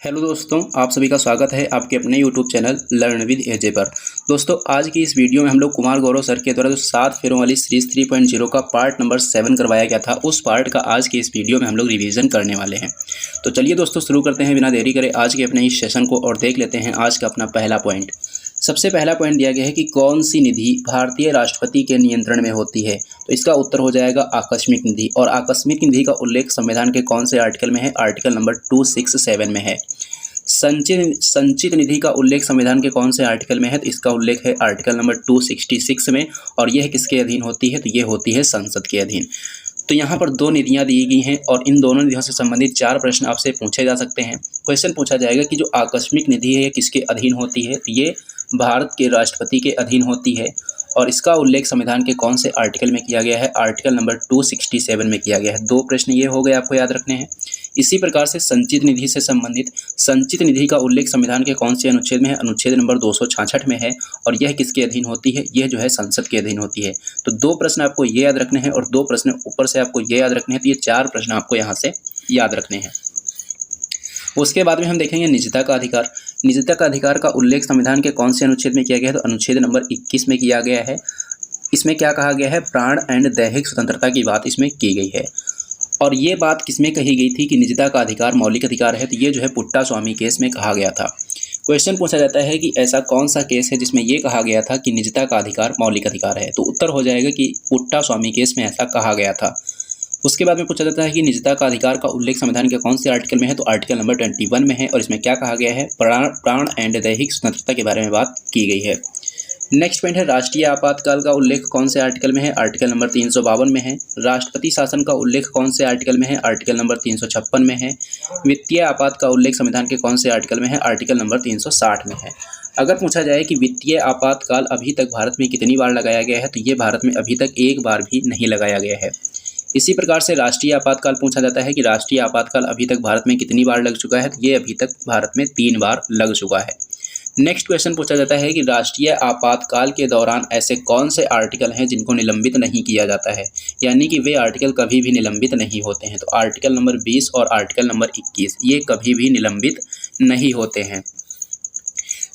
Hello दोस्तों, आप सभी का स्वागत है आपके अपने यूट्यूब चैनल लर्न विद एजे पर। दोस्तों, आज की इस वीडियो में हम लोग कुमार गौरव सर के द्वारा जो 7 फेरों वाली सीरीज 3.0 का पार्ट नंबर 7 करवाया गया था, उस पार्ट का आज की इस वीडियो में हम लोग रिवीजन करने वाले हैं। तो चलिए दोस्तों, शुरू करते हैं बिना देरी करे आज के अपने इस सेशन को और देख लेते हैं आज का अपना पहला पॉइंट। सबसे पहला पॉइंट दिया गया है कि कौन सी निधि भारतीय राष्ट्रपति के नियंत्रण में होती है। तो इसका उत्तर हो जाएगा आकस्मिक निधि। और आकस्मिक निधि का उल्लेख संविधान के कौन से आर्टिकल में है? आर्टिकल नंबर 267 में है। संचित निधि का उल्लेख संविधान के कौन से आर्टिकल में है? तो इसका उल्लेख है आर्टिकल नंबर 266 में। और यह किसके अधीन होती है? तो ये होती है संसद के अधीन। तो यहाँ पर दो निधियाँ दी गई हैं और इन दोनों निधियों से संबंधित 4 प्रश्न आपसे पूछे जा सकते हैं। क्वेश्चन पूछा जाएगा कि जो आकस्मिक निधि है ये किसके अधीन होती है? तो ये भारत के राष्ट्रपति के अधीन होती है। और इसका उल्लेख संविधान के कौन से आर्टिकल में किया गया है? आर्टिकल नंबर 267 में किया गया है। 2 प्रश्न ये हो गए, आपको याद रखने हैं। इसी प्रकार से संचित निधि से संबंधित संचित निधि का उल्लेख संविधान के कौन से अनुच्छेद में है? अनुच्छेद नंबर 266 में है। और यह किसके अधीन होती है? यह जो है संसद के अधीन होती है। तो 2 प्रश्न आपको ये याद रखने हैं और 2 प्रश्न ऊपर से आपको ये याद रखने हैं। तो ये 4 प्रश्न आपको यहाँ से याद रखने हैं। उसके बाद में हम देखेंगे निजता का अधिकार। निजता का अधिकार का उल्लेख संविधान के कौन से अनुच्छेद में किया गया है? तो अनुच्छेद नंबर 21 में किया गया है। इसमें क्या कहा गया है? प्राण एंड दैहिक स्वतंत्रता की बात इसमें की गई है। और ये बात किसमें कही गई थी कि निजता का अधिकार मौलिक अधिकार है? तो ये जो है पुट्टा स्वामी केस में कहा गया था। क्वेश्चन पूछा जाता है कि ऐसा कौन सा केस है जिसमें ये कहा गया था कि निजता का अधिकार मौलिक अधिकार है? तो उत्तर हो जाएगा कि पुट्टा स्वामी केस में ऐसा कहा गया था। उसके बाद में पूछा जाता है कि निजता का अधिकार का उल्लेख संविधान के कौन से आर्टिकल में है? तो आर्टिकल नंबर 21 में है। और इसमें क्या कहा गया है? प्राण एंड दैहिक स्वतंत्रता के बारे में बात की गई है। नेक्स्ट पॉइंट है राष्ट्रीय आपातकाल का उल्लेख कौन से आर्टिकल में है? आर्टिकल नंबर 352 में है। राष्ट्रपति शासन का उल्लेख कौन से आर्टिकल में है? आर्टिकल नंबर 356 में है। वित्तीय आपात का उल्लेख संविधान के कौन से आर्टिकल में है? आर्टिकल नंबर 360 में है। अगर पूछा जाए कि वित्तीय आपातकाल अभी तक भारत में कितनी बार लगाया गया है? तो ये भारत में अभी तक एक बार भी नहीं लगाया गया है। इसी प्रकार से राष्ट्रीय आपातकाल पूछा जाता है कि राष्ट्रीय आपातकाल अभी तक भारत में कितनी बार लग चुका है? तो ये अभी तक भारत में 3 बार लग चुका है। नेक्स्ट क्वेश्चन पूछा जाता है कि राष्ट्रीय आपातकाल के दौरान ऐसे कौन से आर्टिकल हैं जिनको निलंबित नहीं किया जाता है, यानी कि वे आर्टिकल कभी भी निलंबित नहीं होते हैं? तो आर्टिकल नंबर 20 और आर्टिकल नंबर 21 ये कभी भी निलंबित नहीं होते हैं।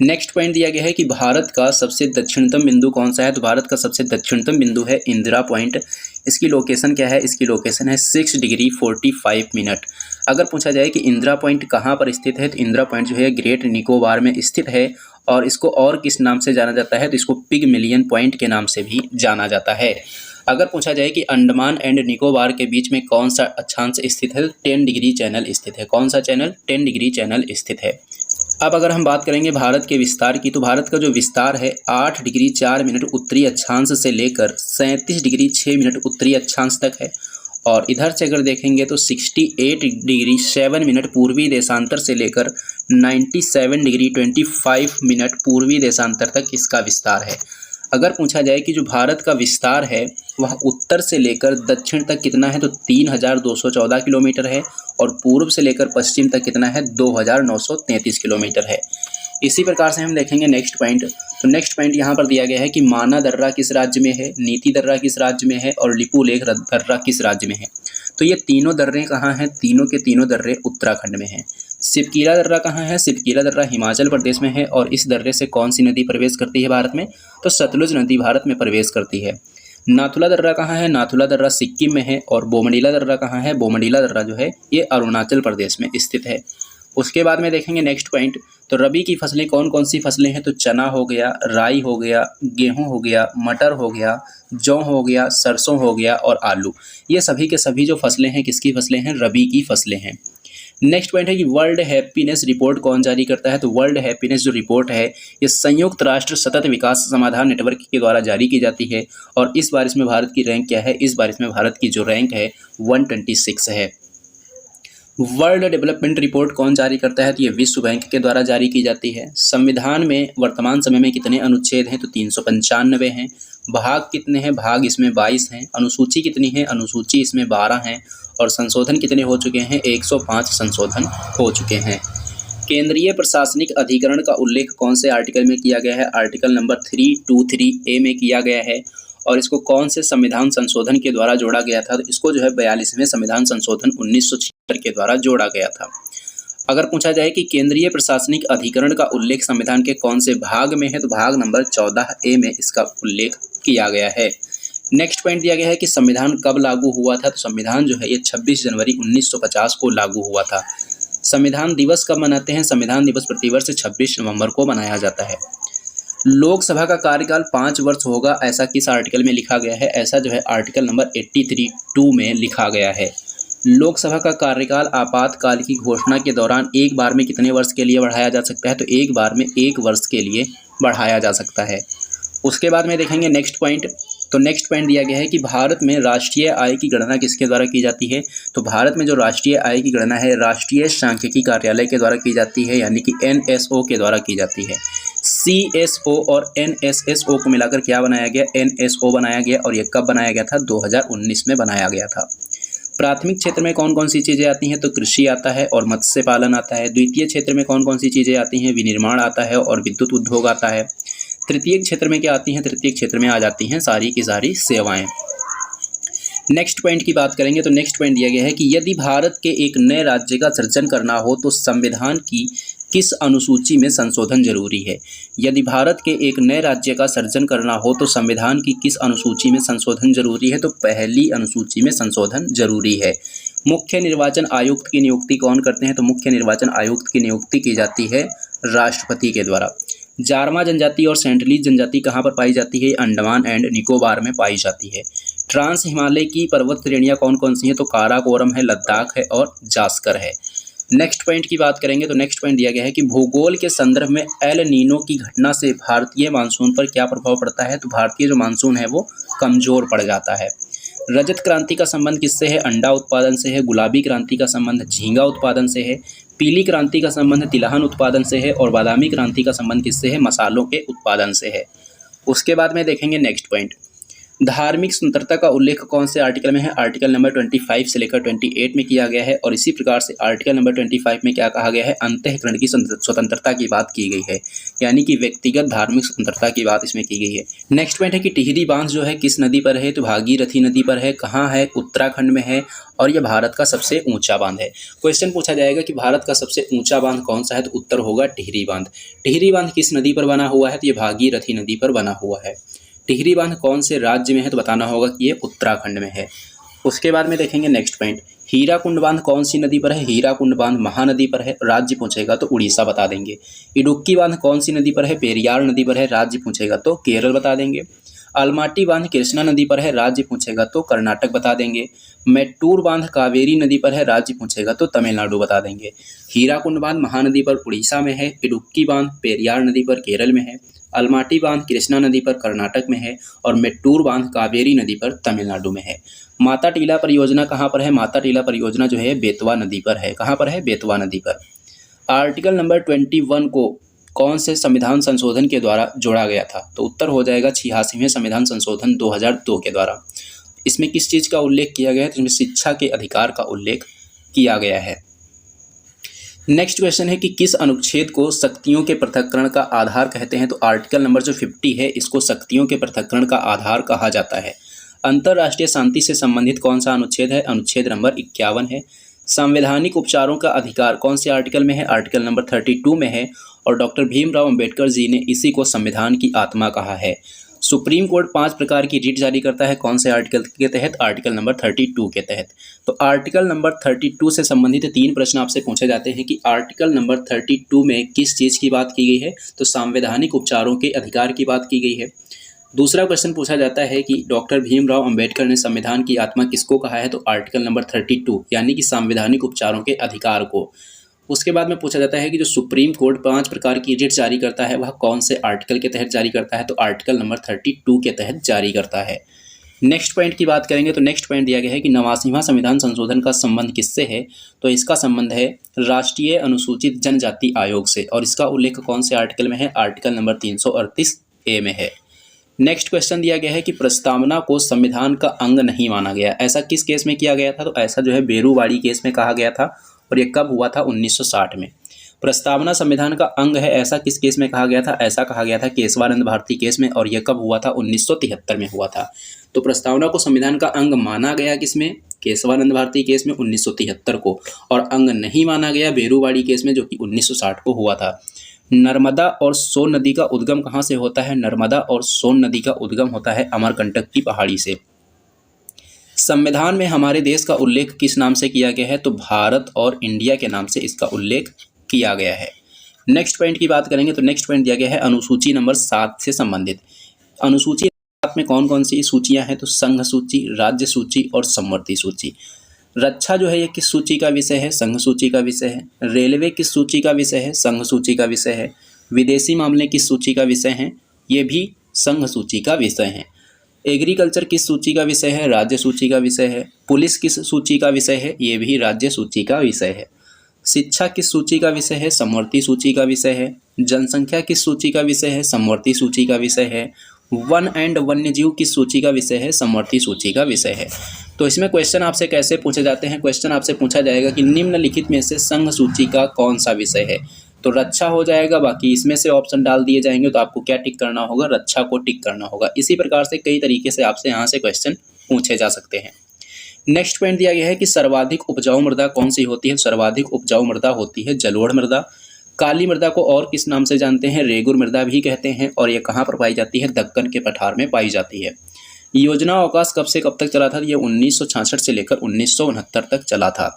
नेक्स्ट पॉइंट दिया गया है कि भारत का सबसे दक्षिणतम बिंदु कौन सा है? तो भारत का सबसे दक्षिणतम बिंदु है इंदिरा पॉइंट। इसकी लोकेशन क्या है? इसकी लोकेशन है 6 डिग्री 45 मिनट। अगर पूछा जाए कि इंदिरा पॉइंट कहाँ पर स्थित है? तो इंदिरा पॉइंट जो है ग्रेट निकोबार में स्थित है। और इसको और किस नाम से जाना जाता है? तो इसको पिगमिलियन पॉइंट के नाम से भी जाना जाता है। अगर पूछा जाए कि अंडमान एंड निकोबार के बीच में कौन सा अक्षांश स्थित है? 10 डिग्री चैनल स्थित है। कौन सा चैनल? 10 डिग्री चैनल स्थित है। अब अगर हम बात करेंगे भारत के विस्तार की, तो भारत का जो विस्तार है 8 डिग्री 4 मिनट उत्तरी अक्षांश से लेकर 37 डिग्री 6 मिनट उत्तरी अक्षांश तक है। और इधर से अगर देखेंगे तो 68 डिग्री 7 मिनट पूर्वी देशांतर से लेकर 97 डिग्री 25 मिनट पूर्वी देशांतर तक इसका विस्तार है। अगर पूछा जाए कि जो भारत का विस्तार है वह उत्तर से लेकर दक्षिण तक कितना है? तो 3214 किलोमीटर है। और पूर्व से लेकर पश्चिम तक कितना है? 2933 किलोमीटर है। इसी प्रकार से हम देखेंगे नेक्स्ट पॉइंट। तो नेक्स्ट पॉइंट यहाँ पर दिया गया है कि माना दर्रा किस राज्य में है, नीति दर्रा किस राज्य में है और लिपुलेख दर्रा किस राज्य में है? तो ये तीनों दर्रे कहाँ हैं? तीनों के तीनों दर्रे उत्तराखंड में हैं। सिपकीला दर्रा कहाँ है? सिपकीला दर्रा हिमाचल प्रदेश में है। और इस दर्रे से कौन सी नदी प्रवेश करती है भारत में? तो सतलुज नदी भारत में प्रवेश करती है। नाथुला दर्रा कहाँ है? नाथुला दर्रा सिक्किम में है। और बोमडीला दर्रा कहाँ है? बोमडीला दर्रा जो है ये अरुणाचल प्रदेश में स्थित है। उसके बाद में देखेंगे नेक्स्ट पॉइंट। तो रबी की फसलें कौन कौन सी फसलें हैं? तो चना हो गया, राई हो गया, गेहूं हो गया, मटर हो गया, जौ हो गया, सरसों हो गया और आलू। ये सभी के सभी जो फसलें हैं किसकी फसलें हैं? रबी की फसलें हैं। नेक्स्ट पॉइंट है कि वर्ल्ड हैप्पीनेस रिपोर्ट कौन जारी करता है? तो वर्ल्ड हैप्पीनेस जो रिपोर्ट है ये संयुक्त राष्ट्र सतत विकास समाधान नेटवर्क के द्वारा जारी की जाती है। और इस बार इसमें भारत की रैंक क्या है? इस बार इसमें भारत की जो रैंक है 126 है। वर्ल्ड डेवलपमेंट रिपोर्ट कौन जारी करता है? तो ये विश्व बैंक के द्वारा जारी की जाती है। संविधान में वर्तमान समय में कितने अनुच्छेद हैं? तो 395 हैं। भाग कितने हैं? भाग इसमें 22 हैं। अनुसूची कितनी है? अनुसूची इसमें 12 हैं। और संशोधन कितने हो चुके हैं? 105 संशोधन हो चुके हैं। केंद्रीय प्रशासनिक अधिकरण का उल्लेख कौन से आर्टिकल में किया गया है? आर्टिकल नंबर 323A में किया गया है। और इसको कौन से संविधान संशोधन के द्वारा जोड़ा गया था? तो इसको जो है 42वें संविधान संशोधन 1976 के द्वारा जोड़ा गया था। अगर पूछा जाए कि केंद्रीय प्रशासनिक अधिकरण का उल्लेख संविधान के कौन से भाग में है, तो भाग नंबर 14A में इसका उल्लेख किया गया है। नेक्स्ट पॉइंट दिया गया है कि संविधान कब लागू हुआ था, तो संविधान जो है ये 26 जनवरी 1950 को लागू हुआ था। संविधान दिवस कब मनाते हैं, संविधान दिवस प्रतिवर्ष 26 नवंबर को मनाया जाता है। लोकसभा का कार्यकाल 5 वर्ष होगा, ऐसा किस आर्टिकल में लिखा गया है, ऐसा जो है आर्टिकल नंबर 83(2) में लिखा गया है। लोकसभा का कार्यकाल आपातकाल की घोषणा के दौरान एक बार में कितने वर्ष के लिए बढ़ाया जा सकता है, तो एक बार में 1 वर्ष के लिए बढ़ाया जा सकता है। उसके बाद में देखेंगे नेक्स्ट पॉइंट। तो नेक्स्ट पॉइंट दिया गया है कि भारत में राष्ट्रीय आय की गणना किसके द्वारा की जाती है, तो भारत में जो राष्ट्रीय आय की गणना है राष्ट्रीय सांख्यिकी कार्यालय के द्वारा की जाती है, यानी कि NSO के द्वारा की जाती है। CSO और NSSO को मिलाकर क्या बनाया गया, NSO बनाया गया, और ये कब बनाया गया था, 2019 में बनाया गया था। प्राथमिक क्षेत्र में कौन कौन सी चीज़ें आती हैं, तो कृषि आता है और मत्स्य पालन आता है। द्वितीय क्षेत्र में कौन कौन सी चीज़ें आती हैं, विनिर्माण आता है और विद्युत उद्योग आता है। तृतीय क्षेत्र में क्या आती हैं, तृतीय क्षेत्र में आ जाती हैं सारी की सारी सेवाएं। नेक्स्ट पॉइंट की बात करेंगे तो नेक्स्ट पॉइंट दिया गया है कि यदि भारत के एक नए राज्य का सृजन करना हो तो संविधान की किस अनुसूची में संशोधन जरूरी है। यदि भारत के एक नए राज्य का सृजन करना हो तो संविधान की किस अनुसूची में संशोधन जरूरी है, तो पहली अनुसूची में संशोधन जरूरी है। मुख्य निर्वाचन आयुक्त की नियुक्ति कौन करते हैं, तो मुख्य निर्वाचन आयुक्त की नियुक्ति की जाती है राष्ट्रपति के द्वारा। जारमा जनजाति और सेंटलीज जनजाति कहाँ पर पाई जाती है, अंडमान एंड निकोबार में पाई जाती है। ट्रांस हिमालय की पर्वत श्रेणियाँ कौन कौन सी हैं, तो काराकोरम है, लद्दाख है और जास्कर है। नेक्स्ट पॉइंट की बात करेंगे तो नेक्स्ट पॉइंट दिया गया है कि भूगोल के संदर्भ में एल नीनो की घटना से भारतीय मानसून पर क्या प्रभाव पड़ता है, तो भारतीय जो मानसून है वो कमजोर पड़ जाता है। रजत क्रांति का संबंध किससे है, अंडा उत्पादन से है। गुलाबी क्रांति का संबंध झींगा उत्पादन से है। पीली क्रांति का संबंध तिलहन उत्पादन से है और बादामी क्रांति का संबंध किससे है, मसालों के उत्पादन से है। उसके बाद में देखेंगे नेक्स्ट पॉइंट, धार्मिक स्वतंत्रता का उल्लेख कौन से आर्टिकल में है, आर्टिकल नंबर 25 से लेकर 28 में किया गया है। और इसी प्रकार से आर्टिकल नंबर 25 में क्या कहा गया है, अंतःकरण की स्वतंत्रता की बात की गई है, यानी कि व्यक्तिगत धार्मिक स्वतंत्रता की बात इसमें की गई है। नेक्स्ट पॉइंट है कि टिहरी बांध जो है किस नदी पर है, तो भागीरथी नदी पर है। कहाँ है, उत्तराखंड में है और यह भारत का सबसे ऊंचा बांध है। क्वेश्चन पूछा जाएगा कि भारत का सबसे ऊंचा बांध कौन सा है, तो उत्तर होगा टिहरी बांध। टिहरी बांध किस नदी पर बना हुआ है, तो ये भागीरथी नदी पर बना हुआ है। टिहरी बांध कौन से राज्य में है, तो बताना होगा कि ये उत्तराखंड में है। उसके बाद में देखेंगे नेक्स्ट पॉइंट, हीराकुंड बांध कौन सी नदी पर है, हीराकुंड बांध महानदी पर है। राज्य पूछेगा तो उड़ीसा बता देंगे। इडुक्की बांध कौन सी नदी पर है, पेरियार नदी पर है। राज्य पूछेगा तो केरल बता देंगे। अलमाटी बांध कृष्णा नदी पर है। राज्य पूछेगा तो कर्नाटक बता देंगे। मेट्टूर बांध कावेरी नदी पर है। राज्य पूछेगा तो तमिलनाडु बता देंगे। हीराकुंड बांध महानदी पर उड़ीसा में है। इडुक्की बांध पेरियार नदी पर केरल में है। अलमाटी बांध कृष्णा नदी पर कर्नाटक में है और मेट्टूर बांध कावेरी नदी पर तमिलनाडु में है। माता टीला परियोजना कहाँ पर है, माता टीला परियोजना जो है बेतवा नदी पर है। कहाँ पर है, बेतवा नदी पर। आर्टिकल नंबर 21 को कौन से संविधान संशोधन के द्वारा जोड़ा गया था, तो उत्तर हो जाएगा 86वें संविधान संशोधन 2002 के द्वारा। इसमें किस चीज़ का उल्लेख किया गया है, तो इसमें शिक्षा के अधिकार का उल्लेख किया गया है। नेक्स्ट क्वेश्चन है कि किस अनुच्छेद को शक्तियों के पृथक्करण का आधार कहते हैं, तो आर्टिकल नंबर जो 50 है इसको शक्तियों के पृथक्करण का आधार कहा जाता है। अंतर्राष्ट्रीय शांति से संबंधित कौन सा अनुच्छेद है, अनुच्छेद नंबर 51 है। संवैधानिक उपचारों का अधिकार कौन से आर्टिकल में है, आर्टिकल नंबर 32 में है और डॉक्टर भीमराव अंबेडकर जी ने इसी को संविधान की आत्मा कहा है। सुप्रीम कोर्ट 5 प्रकार की रिट जारी करता है, कौन से आर्टिकल के तहत, आर्टिकल नंबर 32 के तहत। तो आर्टिकल नंबर 32 से संबंधित 3 प्रश्न आपसे पूछे जाते हैं कि आर्टिकल नंबर 32 में किस चीज़ की बात की गई है, तो संवैधानिक उपचारों के अधिकार की बात की गई है। दूसरा क्वेश्चन पूछा जाता है कि डॉक्टर भीमराव अंबेडकर ने संविधान की आत्मा किसको कहा है, तो आर्टिकल नंबर 32 यानी कि संवैधानिक उपचारों के अधिकार को। उसके बाद में पूछा जाता है कि जो सुप्रीम कोर्ट 5 प्रकार की रिट जारी करता है वह कौन से आर्टिकल के तहत जारी करता है, तो आर्टिकल नंबर 32 के तहत जारी करता है। नेक्स्ट पॉइंट की बात करेंगे तो नेक्स्ट पॉइंट दिया गया है कि 89वां संविधान संशोधन का संबंध किससे है, तो इसका संबंध है राष्ट्रीय अनुसूचित जनजाति आयोग से और इसका उल्लेख कौन से आर्टिकल में है, आर्टिकल नंबर 338A में है। नेक्स्ट क्वेश्चन दिया गया है कि प्रस्तावना को संविधान का अंग नहीं माना गया, ऐसा किस केस में किया गया था, तो ऐसा जो है बेरूवाड़ी केस में कहा गया था और ये कब हुआ था, 1960 में। प्रस्तावना संविधान का अंग है, ऐसा किस केस में कहा गया था? ऐसा कहा गया था केशवानंद भारती केस में, और यह कब हुआ था? 1973 में हुआ था। तो प्रस्तावना को संविधान का अंग माना गया किसमें? केशवानंद भारती केस में 1973 को, और अंग नहीं माना गया बेरूवाड़ी केस में जो कि 1960 को हुआ था। नर्मदा और सोन नदी का उद्गम कहाँ से होता है? नर्मदा और सोन नदी का उद्गम होता है अमरकंटक की पहाड़ी से। संविधान में हमारे देश का उल्लेख किस नाम से किया गया है? तो भारत और इंडिया के नाम से इसका उल्लेख किया गया है। नेक्स्ट पॉइंट की बात करेंगे तो नेक्स्ट पॉइंट दिया गया है अनुसूची नंबर 7 से संबंधित। अनुसूची 7 में कौन कौन सी सूचियां हैं? तो संघ सूची, राज्य सूची और समवर्ती सूची। रक्षा जो है ये किस सूची का विषय है? संघ सूची का विषय है। रेलवे किस सूची का विषय है? संघ सूची का विषय है। विदेशी मामले किस सूची का विषय है? ये भी संघ सूची का विषय है। एग्रीकल्चर किस सूची का विषय है? राज्य सूची का विषय है। पुलिस किस सूची का विषय है? ये भी राज्य सूची का विषय है। शिक्षा किस सूची का विषय है? समवर्ती सूची का विषय है। जनसंख्या किस सूची का विषय है? समवर्ती सूची का विषय है। वन एंड वन्यजीव किस सूची का विषय है? समवर्ती सूची का विषय है। तो इसमें क्वेश्चन आपसे कैसे पूछे जाते हैं? क्वेश्चन आपसे पूछा जाएगा कि निम्नलिखित में से संघ सूची का कौन सा विषय है? तो रक्षा हो जाएगा, बाकी इसमें से ऑप्शन डाल दिए जाएंगे, तो आपको क्या टिक करना होगा? रक्षा को टिक करना होगा। इसी प्रकार से कई तरीके से आपसे यहाँ से क्वेश्चन पूछे जा सकते हैं। नेक्स्ट पॉइंट दिया गया है कि सर्वाधिक उपजाऊ मृदा कौन सी होती है? सर्वाधिक उपजाऊ मृदा होती है जलोढ़ मृदा। काली मृदा को और किस नाम से जानते हैं? रेगुर मृदा भी कहते हैं, और ये कहाँ पर पाई जाती है? दक्कन के पठार में पाई जाती है। योजना अवकाश कब से कब तक चला था? ये 1966 से लेकर 1969 तक चला था।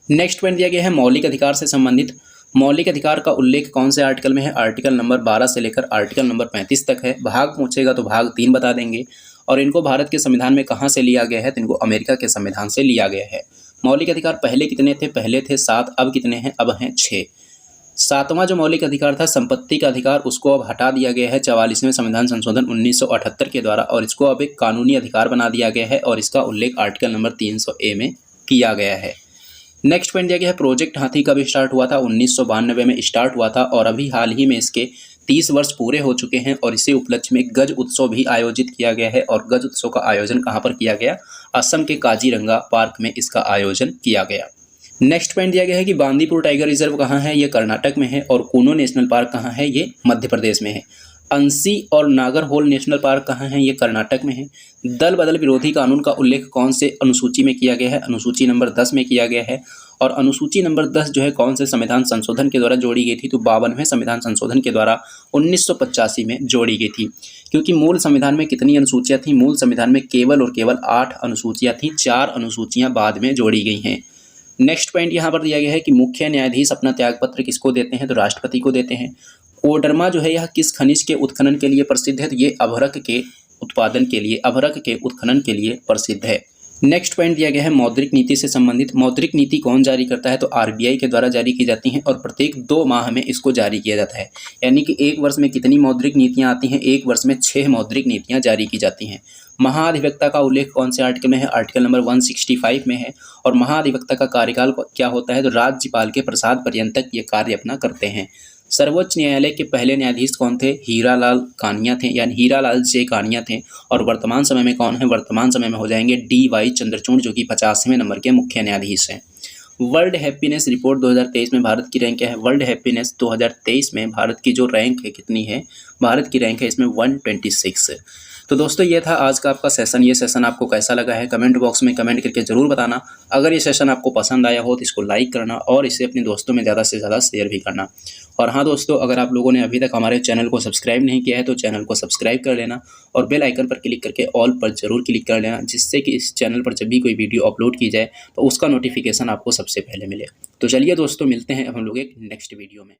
नेक्स्ट पॉइंट दिया गया है मौलिक अधिकार से संबंधित। मौलिक अधिकार का उल्लेख कौन से आर्टिकल में है? आर्टिकल नंबर 12 से लेकर आर्टिकल नंबर 35 तक है। भाग पूछेगा तो भाग 3 बता देंगे। और इनको भारत के संविधान में कहाँ से लिया गया है? तो इनको अमेरिका के संविधान से लिया गया है। मौलिक अधिकार पहले कितने थे? पहले थे 7, अब कितने हैं? अब हैं 6। 7वां जो मौलिक अधिकार था संपत्ति का अधिकार, उसको अब हटा दिया गया है 44वें संविधान संशोधन 1978 के द्वारा, और इसको अब एक कानूनी अधिकार बना दिया गया है, और इसका उल्लेख आर्टिकल नंबर 300A में किया गया है। नेक्स्ट पॉइंट दिया गया है प्रोजेक्ट हाथी कब स्टार्ट हुआ था? 1992 में स्टार्ट हुआ था, और अभी हाल ही में इसके 30 वर्ष पूरे हो चुके हैं, और इसी उपलक्ष्य में गज उत्सव भी आयोजित किया गया है। और गज उत्सव का आयोजन कहाँ पर किया गया? असम के काजीरंगा पार्क में इसका आयोजन किया गया। नेक्स्ट पॉइंट दिया गया है कि बांदीपुर टाइगर रिजर्व कहाँ है? ये कर्नाटक में है। और कूनो नेशनल पार्क कहाँ है? ये मध्य प्रदेश में है। अंसी और नागरहोल नेशनल पार्क कहाँ है? ये कर्नाटक में है। दल बदल विरोधी कानून का उल्लेख कौन से अनुसूची में किया गया है? अनुसूची नंबर 10 में किया गया है। और अनुसूची नंबर 10 जो है कौन से संविधान संशोधन के द्वारा जोड़ी गई थी? तो 52वें संविधान संशोधन के द्वारा 1985 में जोड़ी गई थी। क्योंकि मूल संविधान में कितनी अनुसूचियाँ थी? मूल संविधान में केवल और केवल 8 अनुसूचियाँ थीं, 4 अनुसूचियाँ बाद में जोड़ी गई हैं। नेक्स्ट पॉइंट यहाँ पर दिया गया है कि मुख्य न्यायाधीश अपना त्यागपत्र किसको देते हैं? तो राष्ट्रपति को देते हैं। कोडरमा जो है यह किस खनिज के उत्खनन के लिए प्रसिद्ध है? तो ये अभ्रक के उत्पादन के लिए, अभ्रक के उत्खनन के लिए प्रसिद्ध है। नेक्स्ट पॉइंट दिया गया है मौद्रिक नीति से संबंधित। मौद्रिक नीति कौन जारी करता है? तो आरबीआई के द्वारा जारी की जाती हैं, और प्रत्येक 2 माह में इसको जारी किया जाता है। यानी कि एक वर्ष में कितनी मौद्रिक नीतियाँ आती हैं? एक वर्ष में 6 मौद्रिक नीतियाँ जारी की जाती हैं। महाधिवक्ता का उल्लेख कौन से आर्टिकल में है? आर्टिकल नंबर 165 में है। और महाधिवक्ता का कार्यकाल क्या होता है? तो राज्यपाल के प्रसाद पर्यंत ये कार्य अपना करते हैं। सर्वोच्च न्यायालय के पहले न्यायाधीश कौन थे? हीरालाल कानिया थे, यानी हीरालाल जे कानिया थे। और वर्तमान समय में कौन है? वर्तमान समय में हो जाएंगे DY चंद्रचूड़, जो कि 50वें नंबर के मुख्य न्यायाधीश हैं। वर्ल्ड हैप्पीनेस रिपोर्ट 2023 में भारत की रैंक क्या है? वर्ल्ड हैप्पीनेस 2023 में भारत की जो रैंक है कितनी है? भारत की रैंक है इसमें 126। तो दोस्तों ये था आज का आपका सेशन। ये सेशन आपको कैसा लगा है कमेंट बॉक्स में कमेंट करके ज़रूर बताना। अगर ये सेशन आपको पसंद आया हो तो इसको लाइक करना, और इसे अपने दोस्तों में ज़्यादा से ज़्यादा शेयर भी करना। और हाँ दोस्तों, अगर आप लोगों ने अभी तक हमारे चैनल को सब्सक्राइब नहीं किया है तो चैनल को सब्सक्राइब कर लेना, और बेल आइकन पर क्लिक करके ऑल पर ज़रूर क्लिक कर लेना, जिससे कि इस चैनल पर जब भी कोई वीडियो अपलोड की जाए तो उसका नोटिफिकेशन आपको सबसे पहले मिले। तो चलिए दोस्तों, मिलते हैं अब हम लोग एक नेक्स्ट वीडियो में।